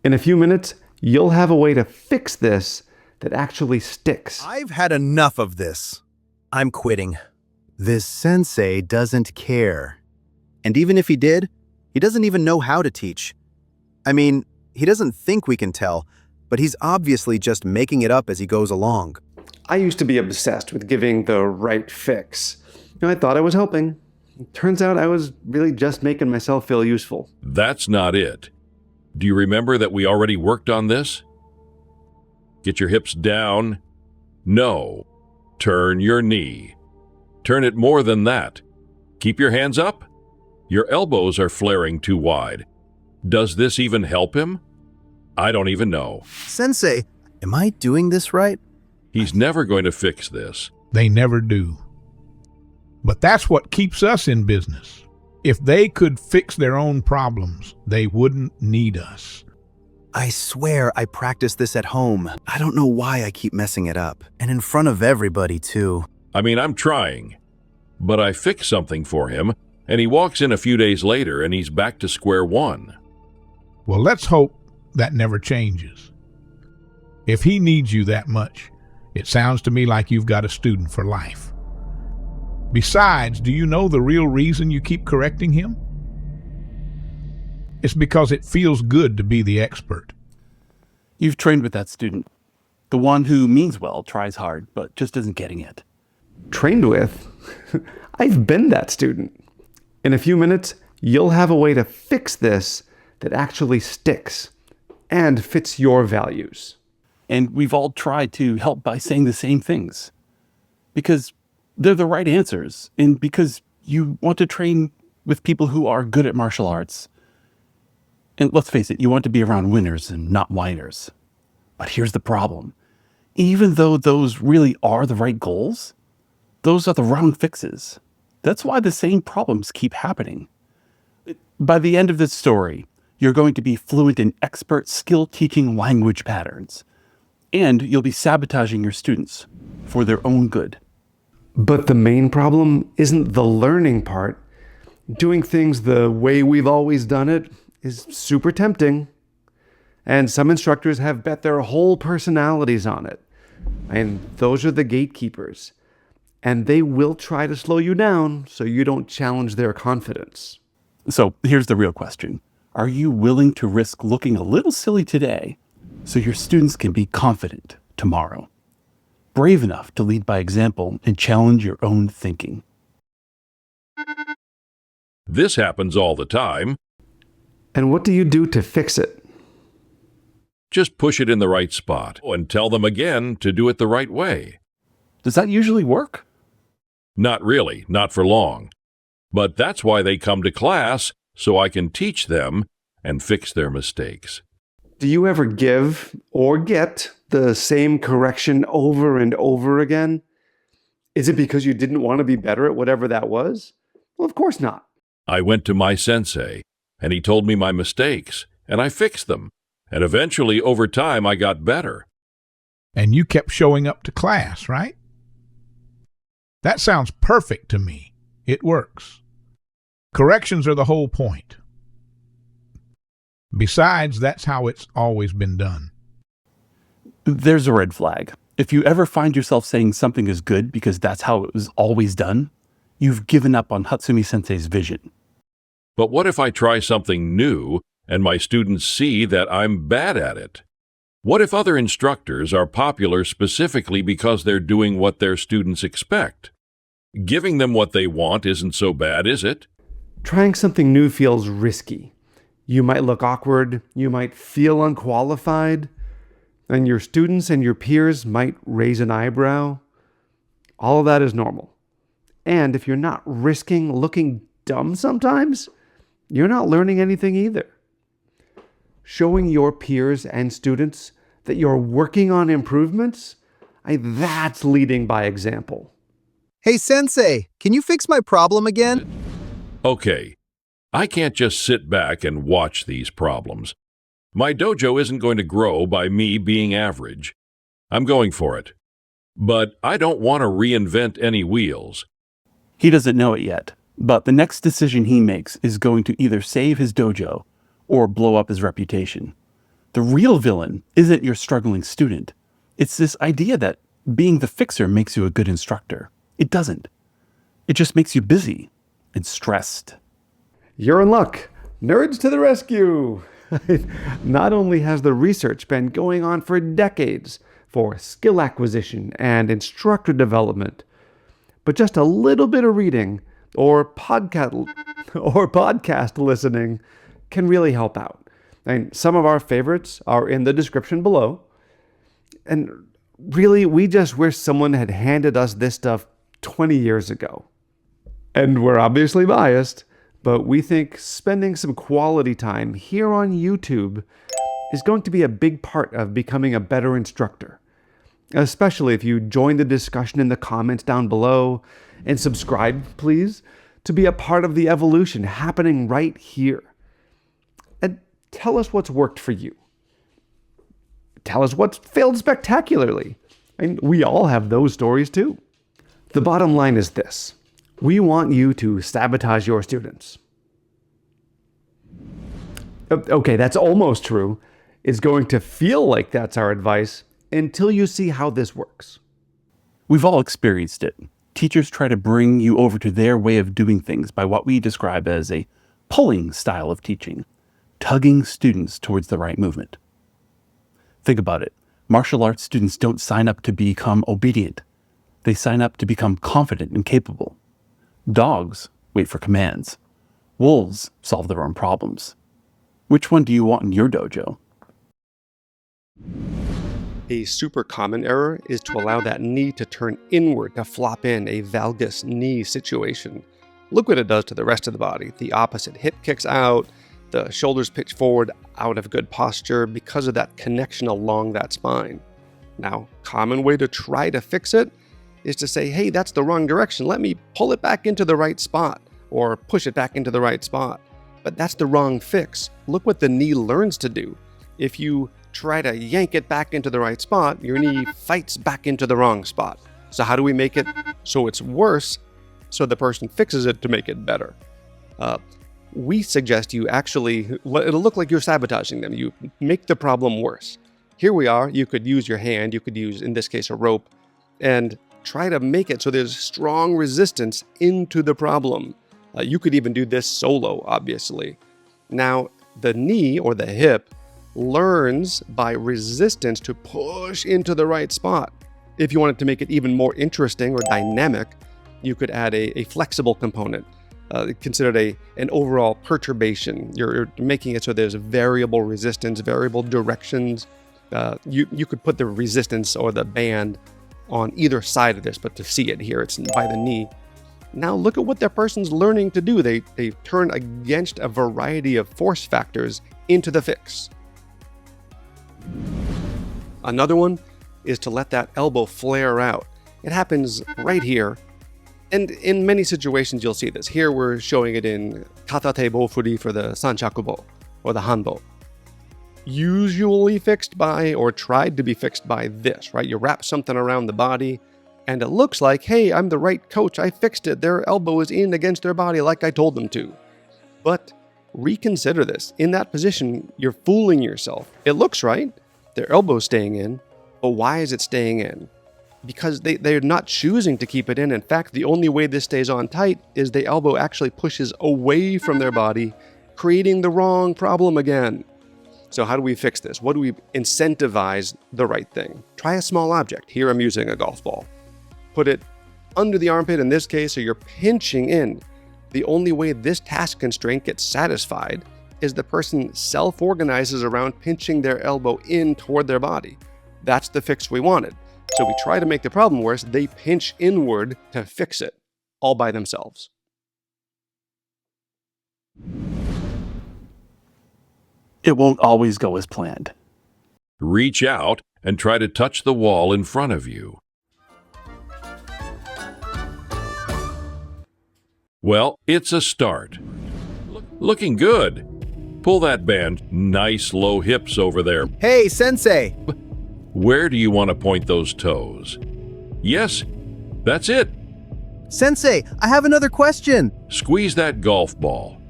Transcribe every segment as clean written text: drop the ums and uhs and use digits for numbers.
In a few minutes, you'll have a way to fix this that actually sticks. I've had enough of this. I'm quitting. This sensei doesn't care. And even if he did, he doesn't even know how to teach. I mean, he doesn't think we can tell, but he's obviously just making it up as he goes along. I used to be obsessed with giving the right fix. I thought I was helping. Turns out I was really just making myself feel useful. That's not it. Do you remember that we already worked on this? Get your hips down. No. Turn your knee. Turn it more than that. Keep your hands up. Your elbows are flaring too wide. Does this even help him? I don't even know. Sensei, am I doing this right? He's never going to fix this. They never do. But that's what keeps us in business. If they could fix their own problems, they wouldn't need us. I swear I practice this at home. I don't know why I keep messing it up. And in front of everybody, too. I mean, I'm trying. But I fix something for him, and he walks in a few days later and he's back to square one. Well, let's hope that never changes. If he needs you that much, it sounds to me like you've got a student for life. Besides, do you know the real reason you keep correcting him? It's because it feels good to be the expert. You've trained with that student. The one who means well, tries hard, but just isn't getting it. Trained with? I've been that student. In a few minutes, you'll have a way to fix this that actually sticks and fits your values. And we've all tried to help by saying the same things. Because they're the right answers, and because you want to train with people who are good at martial arts. And let's face it, you want to be around winners and not whiners. But here's the problem. Even though those really are the right goals, those are the wrong fixes. That's why the same problems keep happening. By the end of this story, you're going to be fluent in expert skill-teaching language patterns, and you'll be sabotaging your students for their own good. But the main problem isn't the learning part. Doing things the way we've always done it is super tempting. And some instructors have bet their whole personalities on it. And those are the gatekeepers. And they will try to slow you down so you don't challenge their confidence. So here's the real question. Are you willing to risk looking a little silly today so your students can be confident tomorrow? Brave enough to lead by example and challenge your own thinking. This happens all the time. And what do you do to fix it? Just push it in the right spot and tell them again to do it the right way. Does that usually work? Not really, not for long. But that's why they come to class, so I can teach them and fix their mistakes. Do you ever give or get the same correction over and over again? Is it because you didn't want to be better at whatever that was? Well, of course not. I went to my sensei, and he told me my mistakes, and I fixed them. And eventually, over time, I got better. And you kept showing up to class, right? That sounds perfect to me. It works. Corrections are the whole point. Besides, that's how it's always been done. There's a red flag. If you ever find yourself saying something is good because that's how it was always done, you've given up on Hatsumi-sensei's vision. But what if I try something new and my students see that I'm bad at it? What if other instructors are popular specifically because they're doing what their students expect? Giving them what they want isn't so bad, is it? Trying something new feels risky. You might look awkward, you might feel unqualified, and your students and your peers might raise an eyebrow. All of that is normal. And if you're not risking looking dumb sometimes, you're not learning anything either. Showing your peers and students that you're working on improvements, that's leading by example. Hey, Sensei, can you fix my problem again? Okay, I can't just sit back and watch these problems. My dojo isn't going to grow by me being average. I'm going for it. But I don't want to reinvent any wheels. He doesn't know it yet, but the next decision he makes is going to either save his dojo or blow up his reputation. The real villain isn't your struggling student. It's this idea that being the fixer makes you a good instructor. It doesn't. It just makes you busy and stressed. You're in luck. Nerds to the rescue. Not only has the research been going on for decades for skill acquisition and instructor development, but just a little bit of reading or podcast listening can really help out. And some of our favorites are in the description below. And really, we just wish someone had handed us this stuff 20 years ago. And we're obviously biased, but we think spending some quality time here on YouTube is going to be a big part of becoming a better instructor. Especially if you join the discussion in the comments down below and subscribe, please, to be a part of the evolution happening right here. And tell us what's worked for you. Tell us what's failed spectacularly. And we all have those stories too. The bottom line is this. We want you to sabotage your students. Okay, that's almost true. It's going to feel like that's our advice until you see how this works. We've all experienced it. Teachers try to bring you over to their way of doing things by what we describe as a pulling style of teaching, tugging students towards the right movement. Think about it. Martial arts students don't sign up to become obedient. They sign up to become confident and capable. Dogs wait for commands. Wolves solve their own problems. Which one do you want in your dojo? A super common error is to allow that knee to turn inward to flop in, a valgus knee situation. Look what it does to the rest of the body. The opposite hip kicks out, the shoulders pitch forward out of good posture because of that connection along that spine. Now, common way to try to fix it is to say, hey, that's the wrong direction. Let me pull it back into the right spot or push it back into the right spot. But that's the wrong fix. Look what the knee learns to do. If you try to yank it back into the right spot, your knee fights back into the wrong spot. So how do we make it so it's worse so the person fixes it to make it better? We suggest you actually, it'll look like you're sabotaging them. You make the problem worse. Here we are. You could use your hand. You could use, in this case, a rope, and try to make it so there's strong resistance into the problem. You could even do this solo, obviously. Now, the knee or the hip learns by resistance to push into the right spot. If you wanted to make it even more interesting or dynamic, you could add a flexible component, considered an overall perturbation. You're making it so there's variable resistance, variable directions. You could put the resistance or the band on either side of this, but to see it here, it's by the knee. Now look at what that person's learning to do. They turn against a variety of force factors into the fix. Another one is to let that elbow flare out. It happens right here. And in many situations, you'll see this. Here we're showing it in katate bofuri for the sanchakubo or the hanbo. Usually fixed by or tried to be fixed by this, right? You wrap something around the body and it looks like, hey, I'm the right coach. I fixed it. Their elbow is in against their body like I told them to. But reconsider this. In that position, you're fooling yourself. It looks right. Their elbow's staying in. But why is it staying in? Because they're not choosing to keep it in. In fact, the only way this stays on tight is the elbow actually pushes away from their body, creating the wrong problem again. So how do we fix this? What do we incentivize the right thing? Try a small object. Here I'm using a golf ball. Put it under the armpit in this case, so you're pinching in. The only way this task constraint gets satisfied is the person self-organizes around pinching their elbow in toward their body. That's the fix we wanted. So we try to make the problem worse. They pinch inward to fix it, all by themselves. It won't always go as planned. Reach out and try to touch the wall in front of you. Well, it's a start. Looking good. Pull that band. Nice low hips over there. Hey, Sensei! Where do you want to point those toes? Yes, that's it. Sensei, I have another question. Squeeze that golf ball.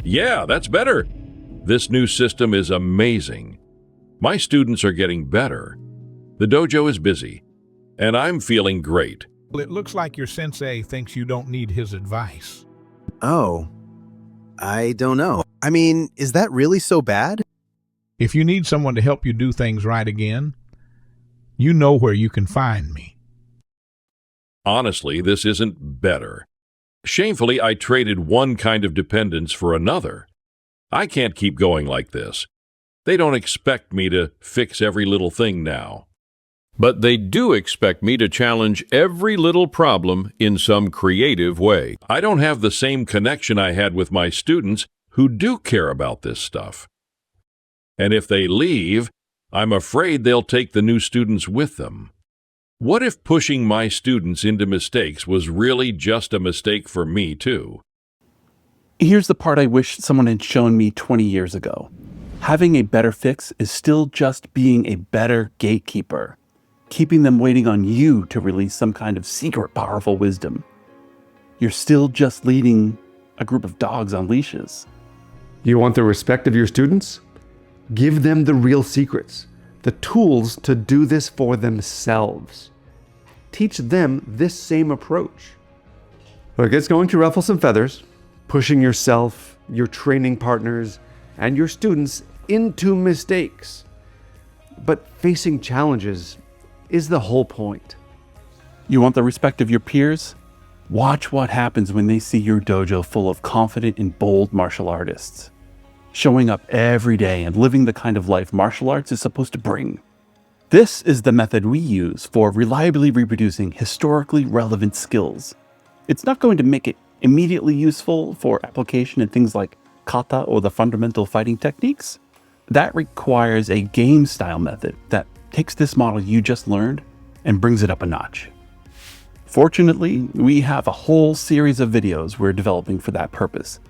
Yeah, that's better. This new system is amazing. My students are getting better. The dojo is busy, and I'm feeling great. Well, it looks like your sensei thinks you don't need his advice. Oh, I don't know. I mean, is that really so bad? If you need someone to help you do things right again, you know where you can find me. Honestly, this isn't better. Shamefully, I traded one kind of dependence for another. I can't keep going like this. They don't expect me to fix every little thing now. But they do expect me to challenge every little problem in some creative way. I don't have the same connection I had with my students who do care about this stuff. And if they leave, I'm afraid they'll take the new students with them. What if pushing my students into mistakes was really just a mistake for me, too? Here's the part I wish someone had shown me 20 years ago. Having a better fix is still just being a better gatekeeper, keeping them waiting on you to release some kind of secret powerful wisdom. You're still just leading a group of dogs on leashes. You want the respect of your students? Give them the real secrets, the tools to do this for themselves. Teach them this same approach. Look, it's going to ruffle some feathers, pushing yourself, your training partners, and your students into mistakes. But facing challenges is the whole point. You want the respect of your peers? Watch what happens when they see your dojo full of confident and bold martial artists, showing up every day and living the kind of life martial arts is supposed to bring. This is the method we use for reliably reproducing historically relevant skills. It's not going to make it immediately useful for application in things like kata or the fundamental fighting techniques. That requires a game-style method that takes this model you just learned and brings it up a notch. Fortunately, we have a whole series of videos we're developing for that purpose.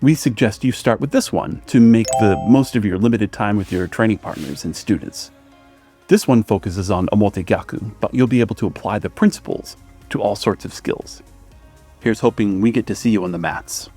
We suggest you start with this one to make the most of your limited time with your training partners and students. This one focuses on omotegyaku, but you'll be able to apply the principles to all sorts of skills. Here's hoping we get to see you on the mats.